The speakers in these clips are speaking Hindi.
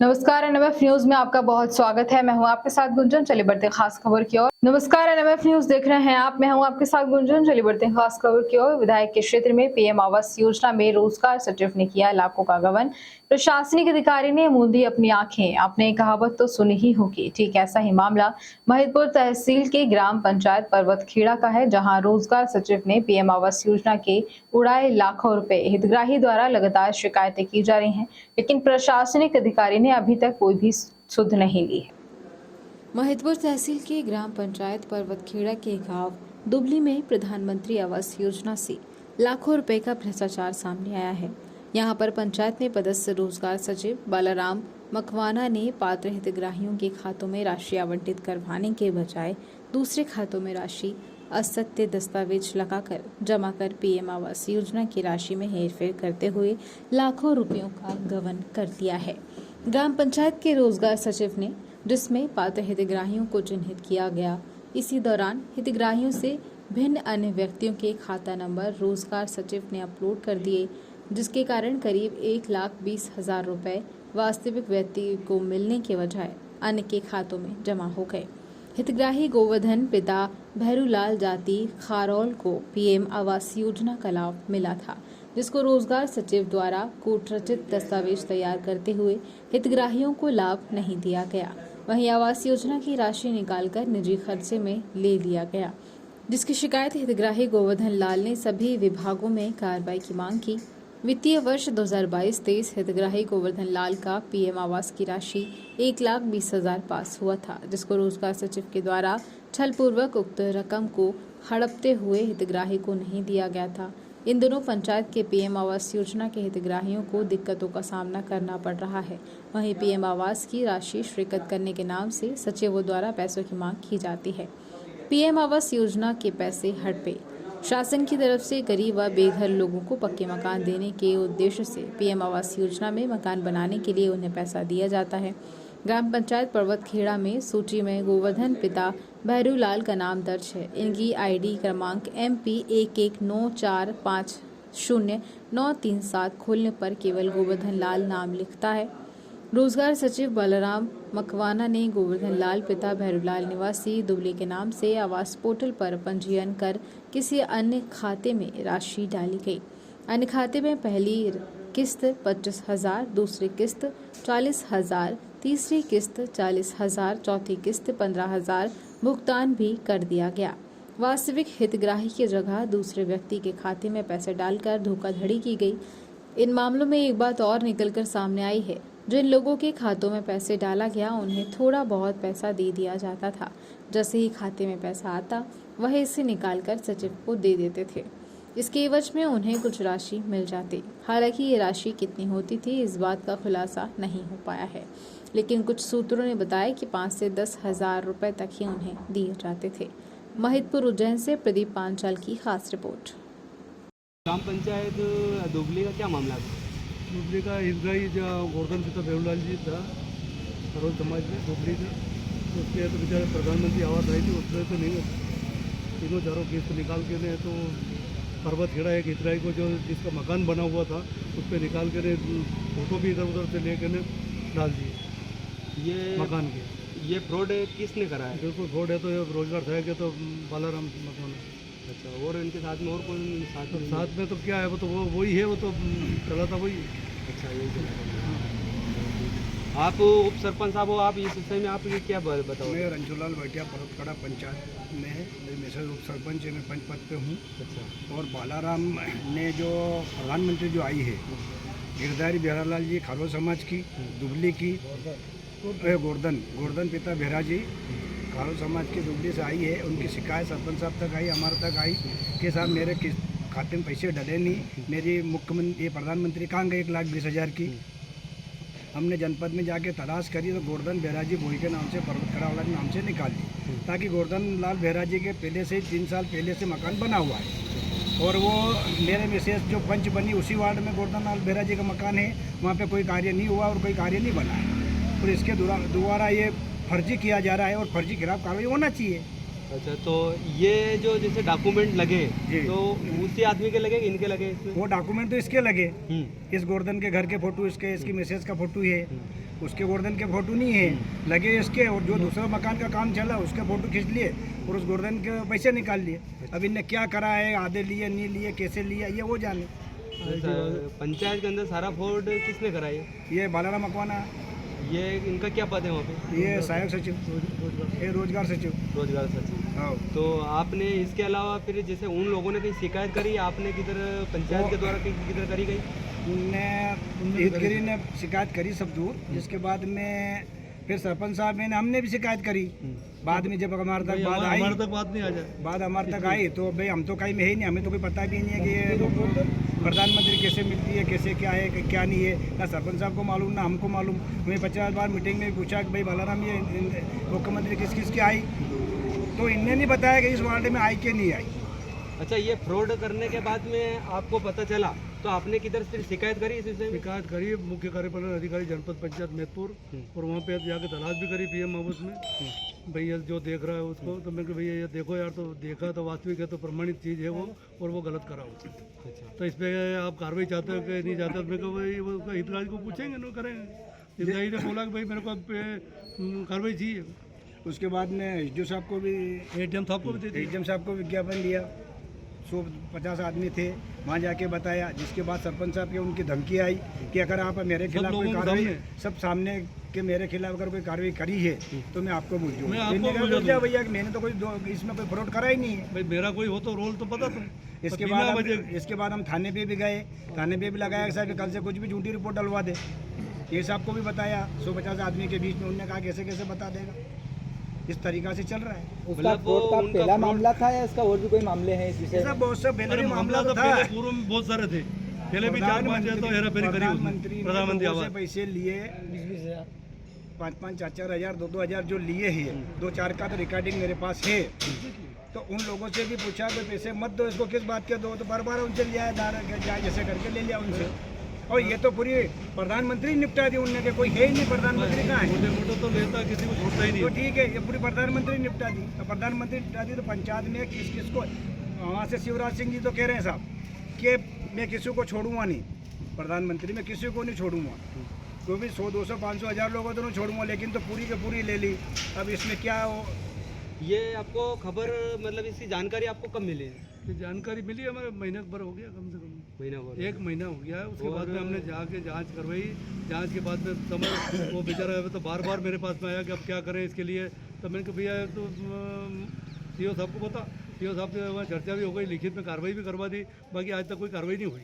नमस्कार, एनएमएफ न्यूज में आपका बहुत स्वागत है। मैं हूं आपके साथ गुंजन। चलिए बढ़ते हैं खास खबर की ओर। नमस्कार, एनएमएफ न्यूज देख रहे हैं आप। मैं हूं आपके साथ गुंजन। चलिए बढ़ते हैं खास खबर की ओर। विधायक के क्षेत्र में पीएम आवास योजना में रोजगार सचिव ने किया लाखों का गबन। प्रशासनिक अधिकारी ने मूंदी अपनी आंखें। आपने कहावत तो सुनी ही होगी, ठीक ऐसा ही मामला महिदपुर तहसील के ग्राम पंचायत पर्वतखेड़ा का है, जहां रोजगार सचिव ने पीएम आवास योजना के उड़ाए लाखों रुपए। हितग्राही द्वारा लगातार शिकायतें की जा रही हैं, लेकिन प्रशासनिक अधिकारी ने अभी तक कोई भी सुध नहीं ली है। महिदपुर तहसील के ग्राम पंचायत पर्वतखेड़ा के गांव दुबली में प्रधानमंत्री आवास योजना से लाखों रुपए का भ्रष्टाचार सामने आया है। यहां पर पंचायत में पदस्थ रोजगार सचिव बालाराम मकवाना ने पात्र हितग्राहियों के खातों में राशि आवंटित करवाने के बजाय दूसरे खातों में राशि असत्य दस्तावेज लगाकर जमा कर पीएम आवास योजना की राशि में हेरफेर करते हुए लाखों रुपयों का गबन कर दिया है। ग्राम पंचायत के रोजगार सचिव ने, जिसमें पात्र हितग्राहियों को चिन्हित किया गया, इसी दौरान हितग्राहियों से भिन्न अन्य व्यक्तियों के खाता नंबर रोजगार सचिव ने अपलोड कर दिए, जिसके कारण करीब 1,20,000 रुपए वास्तविक व्यक्ति को मिलने के बजाय अन्य के खातों में जमा हो गए। हितग्राही गोवर्धन पिता भैरूलाल जाति खारौल को पीएम आवास योजना का लाभ मिला था, जिसको रोजगार सचिव द्वारा कूटरचित दस्तावेज तैयार करते हुए हितग्राहियों को लाभ नहीं दिया गया। वहीं आवास योजना की राशि निकालकर निजी खर्चे में ले लिया गया, जिसकी शिकायत हितग्राही गोवर्धन लाल ने सभी विभागों में कार्रवाई की मांग की। वित्तीय वर्ष 2022-23 हितग्राही गोवर्धन लाल का पीएम आवास की राशि 1,20,000 पास हुआ था, जिसको रोजगार सचिव के द्वारा छलपूर्वक उक्त रकम को हड़पते हुए हितग्राही को नहीं दिया गया था। इन दोनों पंचायत के पीएम आवास योजना के हितग्राहियों को दिक्कतों का सामना करना पड़ रहा है। वहीं पीएम आवास की राशि स्वीकृत करने के नाम से सचिवों द्वारा पैसों की मांग की जाती है। पीएम आवास योजना के पैसे हड़पे। शासन की तरफ से गरीब व बेघर लोगों को पक्के मकान देने के उद्देश्य से पीएम आवास योजना में मकान बनाने के लिए उन्हें पैसा दिया जाता है। ग्राम पंचायत पर्वतखेड़ा में सूची में गोवर्धन पिता भैरूलाल का नाम दर्ज है। इनकी आईडी क्रमांक MP 1194500937 खोलने पर केवल गोवर्धन लाल नाम लिखता है। रोजगार सचिव बालाराम मकवाना ने गोवर्धन लाल पिता भैरूलाल निवासी दुबली के नाम से आवास पोर्टल पर पंजीयन कर किसी अन्य खाते में राशि डाली गई। अन्य खाते में पहली किस्त 25,000, दूसरी किस्त 40,000, तीसरी किस्त 40,000, चौथी किस्त 15,000 भुगतान भी कर दिया गया। वास्तविक हितग्राही की जगह दूसरे व्यक्ति के खाते में पैसे डालकर धोखाधड़ी की गई। इन मामलों में एक बात और निकलकर सामने आई है। जिन लोगों के खातों में पैसे डाला गया उन्हें थोड़ा बहुत पैसा दे दिया जाता था। जैसे ही खाते में पैसा आता वह इसे निकालकर सचिव को दे देते थे। इसके एवज में उन्हें कुछ राशि मिल जाती। हालांकि ये राशि कितनी होती थी, इस बात का खुलासा नहीं हो पाया है, लेकिन कुछ सूत्रों ने बताया कि 5 से 10,000 रुपए तक ही उन्हें दिए जाते थे। महिदपुर उज्जैन से प्रदीप पांचाल की खास रिपोर्ट। ग्राम पंचायत दुबली का क्या मामला था? दुबली का हितग्राही जो गोवर्धन पिता भैरूलाल जी था, सरोज समाज में दुबली का, उसके तो बेचारे प्रधानमंत्री आवास आई थी, उसमें तो नहीं होता। तीनों चारों किस्त निकाल के ने तो पर्वतखेड़ा एक हितग्राही को जो जिसका मकान बना हुआ था उस पर निकाल के ने फोटो भी इधर उधर से लेकर ने डाल दिए ये मकान के। ये फ्रॉड किसने करा है? बिल्कुल फ्रॉड है। तो ये रोजगार सहायक है तो बालाराम मकवाना। अच्छा, और इनके साथ में और कौन तो साथ में तो क्या है, वो तो वही है, वो तो चला था वही। अच्छा, यही आप उप सरपंच साहब हो, आप इस विषय में आप ये क्या बताओ? मैं रंजूलाल भटिया पर्वतखेड़ा पंचायत में मेरी मैसेज उप सरपंच है, मैं पंच पद पे हूँ। अच्छा, और बालाराम ने जो प्रधानमंत्री जो आई है गिरधारी भैरालाल जी खारो समाज की, दुबली की, गोवर्धन पिता बेहरा जी खारो समाज की दुबली से आई है। उनकी शिकायत सरपंच साहब तक आई, हमारे तक आई कि साहब मेरे खाते में पैसे डले नहीं, मेरी मुख्यमंत्री प्रधानमंत्री कहाँ गए 1,20,000 की। हमने जनपद में जाके तलाश करी तो गोवर्धन बेहरा जी बोई के नाम से पर्वतखेड़ा वाला के नाम से निकाल दी, ताकि गोवर्धन लाल बेहरा जी के पहले से 3 साल पहले से मकान बना हुआ है। और वो मेरे मिसेस जो पंच बनी उसी वार्ड में गोवर्धन लाल बेहरा जी का मकान है, वहाँ पे कोई कार्य नहीं हुआ और कोई कार्य नहीं बना है। और इसके द्वारा ये फर्जी किया जा रहा है और फर्जी खिलाफ कार्रवाई होना चाहिए। अच्छा, तो ये जो जैसे डॉक्यूमेंट लगे जी। तो उसी आदमी के लगे, इनके लगे इसमें? वो डॉक्यूमेंट तो इसके लगे, इस गोवर्धन के घर के फोटो, इसकी मिसेस का फोटो है। उसके गोवर्धन के फोटो नहीं है लगे इसके, और जो दूसरा मकान का काम चला उसके फोटो खींच लिए और उस गोवर्धन के पैसे निकाल लिए। अब इनने क्या करा है, आधे लिए नहीं लिए, कैसे लिए, ये वो जाने। पंचायत के अंदर सारा फ्रॉड किसने करा ये बालाराम मकवाना, ये इनका क्या पद है वहाँ पे? ये सहायक सचिव, ये रोजगार सचिव। रोजगार सचिव। हाँ, तो आपने इसके अलावा फिर जैसे उन लोगों ने कहीं शिकायत करी, आपने किधर पंचायत के द्वारा किधर करी गई? हितगिरी ने शिकायत करी सब दूर, जिसके बाद में फिर सरपंच साहब ने, हमने भी शिकायत करी। बाद में जब हमारे तक बात आई, बात हमारे तक आई तो भाई हम तो कहीं में ही नहीं, हमें तो कोई पता भी नहीं है कि ये प्रधानमंत्री कैसे मिलती है, कैसे क्या है क्या नहीं है, ना सरपंच साहब को मालूम ना हमको मालूम। हमें 50 बार मीटिंग में पूछा कि भाई बालाराम ये मुख्यमंत्री किस किस की आई, तो इनने नहीं बताया कि इस वार्ड में आई कि नहीं आई। अच्छा, ये फ्रॉड करने के बाद में आपको पता चला तो आपने किधर फिर शिकायत करी इस विषय में? शिकायत करी मुख्य कार्यपालन अधिकारी जनपद पंचायत मेदपुर, और वहाँ पे जाके तलाश भी करी पीएम हाउस में, भैया जो देख रहा है उसको। तो मैंने कहा भैया ये देखो यार, तो देखा तो वास्तविक है, तो प्रमाणित चीज़ है वो, और वो गलत करा हो। अच्छा, तो इस पर आप कार्रवाई चाहते हो कि नहीं चाहते? मैं कहा भाई वो हितग्राही को पूछेंगे ना, करेंगे। हितग्राही ने बोला कि भाई मेरे को अब कार्रवाई चाहिए। उसके बाद में एसडीओ साहब को भी, एडीएम साहब को भी दे दिया। एडीएम साहब को विज्ञापन दिया, 150 आदमी थे, वहाँ जाके बताया। जिसके बाद सरपंच साहब की उनकी धमकी आई कि अगर आप मेरे खिलाफ कोई कार्रवाई, सब सामने के मेरे खिलाफ अगर कोई कार्रवाई करी है तो मैं आपको भूल जाऊँ। भैया मैंने तो कोई इसमें कोई फ्रॉड करा ही नहीं है। भाई मेरा कोई हो तो रोल तो पता था। इसके बाद हम थाने पे भी गए, थाने पे भी लगाया कि साहब कल से कुछ भी झूठी रिपोर्ट डलवा दे। ये साहब को भी बताया, 150 आदमी के बीच में, उन्होंने कहा कैसे कैसे बता देगा। इस तरीका से चल रहा है। उसका फ्रॉड का पहला मामला था या इसका और भी कोई मामले हैं इस विषय में? बहुत सब पहले मामला तो था, पूर्व में बहुत सारे थे, पहले भी 4-5 तो हेराफेरी करी उसने। प्रधानमंत्री आवास पैसे लिए 5-5, 4-4 हजार, 2-2 हजार जो लिए हैं, 2-4 का तो रिकॉर्डिंग मेरे पास है। तो उन लोगों से भी पूछा कि पैसे मत दो इसको, किस बात के दो, तो बार बार उनसे लिया है, जाए जैसे करके ले लिया उनसे। और ये तो पूरी प्रधानमंत्री निपटा दी उनने, के कोई है ही नहीं प्रधानमंत्री कहाँ है। मोटे तो लेता, किसी को छोड़ता ही नहीं। तो ठीक है, ये पूरी प्रधानमंत्री निपटा दी। तो प्रधानमंत्री निपटा दी तो पंचायत में किस किस को, वहाँ से शिवराज सिंह जी तो कह रहे हैं साहब कि मैं किसी को छोड़ूंगा नहीं, प्रधानमंत्री में किसी को नहीं छोड़ूंगा, तो भी 100, 200, 500, 1000 लोगों तो नहीं छोड़ूंगा, लेकिन तो पूरी के पूरी ले ली। अब इसमें क्या हो, ये आपको खबर, मतलब इसकी जानकारी आपको कब मिली? ये जानकारी मिली हमारे महीने भर हो गया, कम से कम महीना भर, 1 महीना हो गया है। उसके बाद में हमने जाके जांच करवाई। जांच के बाद में समझ वो बेचारा तो बार बार मेरे पास में आया कि अब क्या करें इसके लिए। तो मैंने कहा भैया तो सीओ साहब को बता, सीओ साहब से वहाँ चर्चा भी हो गई, लिखित में कार्रवाई भी करवा दी, बाकी आज तक कोई कार्रवाई नहीं हुई।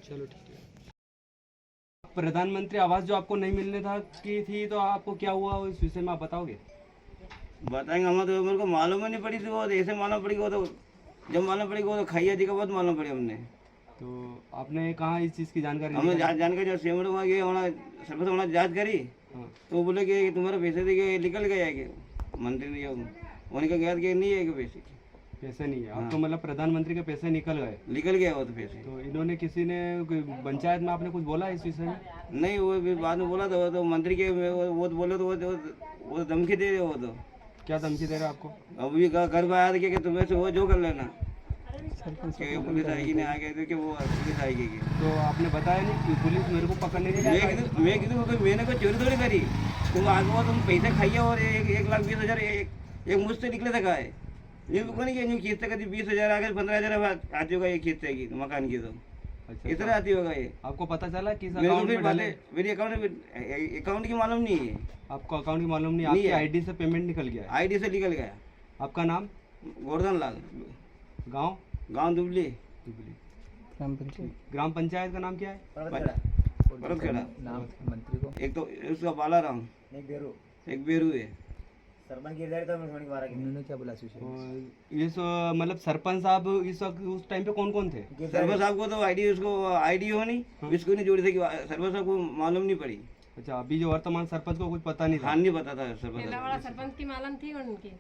चलो ठीक है। प्रधानमंत्री आवास जो आपको नहीं मिलने था की थी, तो आपको क्या हुआ इस विषय में आप बताओगे? बताएंगे हम तो, मेरे को मालूम ही नहीं पड़ी थी। वो ऐसे मालूम पड़ी, वो तो जब मालूम पड़ी वो तो खैया जी का बहुत मालूम पड़ी हमने। तो आपने कहाँ इस चीज़ की जानकारी? हमने जानकारी जब सेमर वहाँ गए, वहाँ सर्विस वहाँ जाँच करी, तो वो बोले कि तुम्हारे पैसे देके निकल गया है कि मंत्री ने, उन्हीं का गया कि नहीं है कि पैसे नहीं है आपको, मतलब प्रधानमंत्री के पैसे निकल गया वो तो पैसे। तो इन्होंने किसी ने पंचायत में आपने कुछ बोला इस विषय में? नहीं, वो भी बाद में बोला था, वो तो मंत्री के वो तो बोले, तो वो धमकी दे रहे। वो तो क्या धमकी दे रहे आपको? अभी घर में आया था कि तुम्हें से वो जो कर लेना, पुलिस आएगी नहीं, आएगी कि वो पुलिस आएगी। तो आपने बताया नहीं कि पुलिस मेरे को पकड़ने के लिए? मैंने कोई चोरी थोड़ी करी। तुम आगे तुम पैसे खाइए और 1,20,000 एक मुझसे निकले था। है ये को नहीं कि खींचते कभी 20,000 आ गए, 15,000 आती होगा ये खींचते की मकान की। तो अच्छा, इतना आती होगा ये। आपको पता चला किस मेरे अकाउंट में डाले? मेरी अकाउंट की मालूम नहीं है। आपको अकाउंट की मालूम नहीं? आपकी आईडी से पेमेंट निकल गया है? आईडी से निकल गया। आपका नाम? गोवर्धन लाल। गाँव दुबली। ग्राम पंचायत का नाम क्या है? परतखेड़ा। मंत्री को एक तो उसका बालाराम, एक बेरू है। उन्होंने क्या बोला इस विषय में? इस मतलब सरपंच साहब इस वक्त उस टाइम पे कौन कौन थे? सरपंच साहब को तो आईडी हो नहीं, इसको नहीं जोड़ी थी कि सरपंच साहब को मालूम नहीं पड़ी। अच्छा, अभी जो वर्तमान सरपंच को कुछ पता नहीं था? हाँ, नहीं पता था सरपंच। पहला वाला सरपंच की मालूम थी उनकी?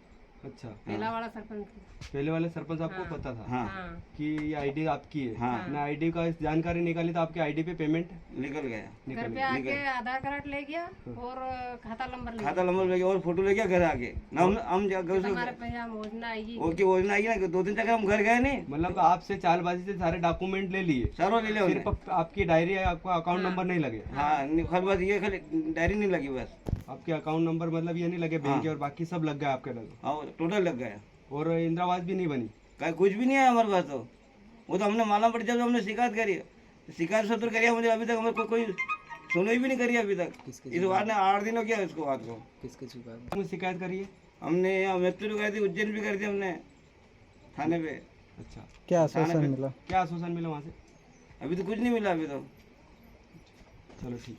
अच्छा पहला वाला सरपंच पहले वाले सरपंच आपको पता था हाँ हाँ कि ये आईडी आपकी है। हाँ। ना आईडी का जानकारी निकाली तो आपके आईडी पे पेमेंट निकल गया। घर निकल पे आके आधार कार्ड ले गया और खाता नंबर ले खाता नंबर ले गया और फोटो ले गया घर आके ना हम गया उसको हमारे पैसा योजना आएगी ओके योजना आई ना 2-3 जगह हम घर गए नहीं मतलब आपसे चालबाजी से सारे डॉक्यूमेंट ले लिए, सारों ले लिया उन्होंने। सिर्फ आपकी डायरी है, आपका अकाउंट नंबर नहीं लगे। हाँ खाली बस ये खाली डायरी नहीं लगी बस आपके अकाउंट नंबर मतलब ये नहीं लगे बैंक के, और बाकी सब लग गया आपके लगे। और टोटल लग गया। और इंदिरा आवास भी नहीं बनी। कहीं कुछ भी नहीं है हमारे पास। तो वो तो हमने मालूम पड़ जब हमने शिकायत करी, शिकायत सत्र करी, मुझे अभी तक हमें कोई सुनवाई भी नहीं करी अभी तक। इस बात ने 8 दिन हो गया इसको बात को। किसके शिकायत? आपने शिकायत करी है? हमने यहाँ मैत्री करी थी, उज्जैन भी करी थी हमने थाने पे। अच्छा, क्या आश्वासन मिला? क्या आश्वासन मिला वहाँ से? अभी तो कुछ नहीं मिला अभी तो। चलो ठीक।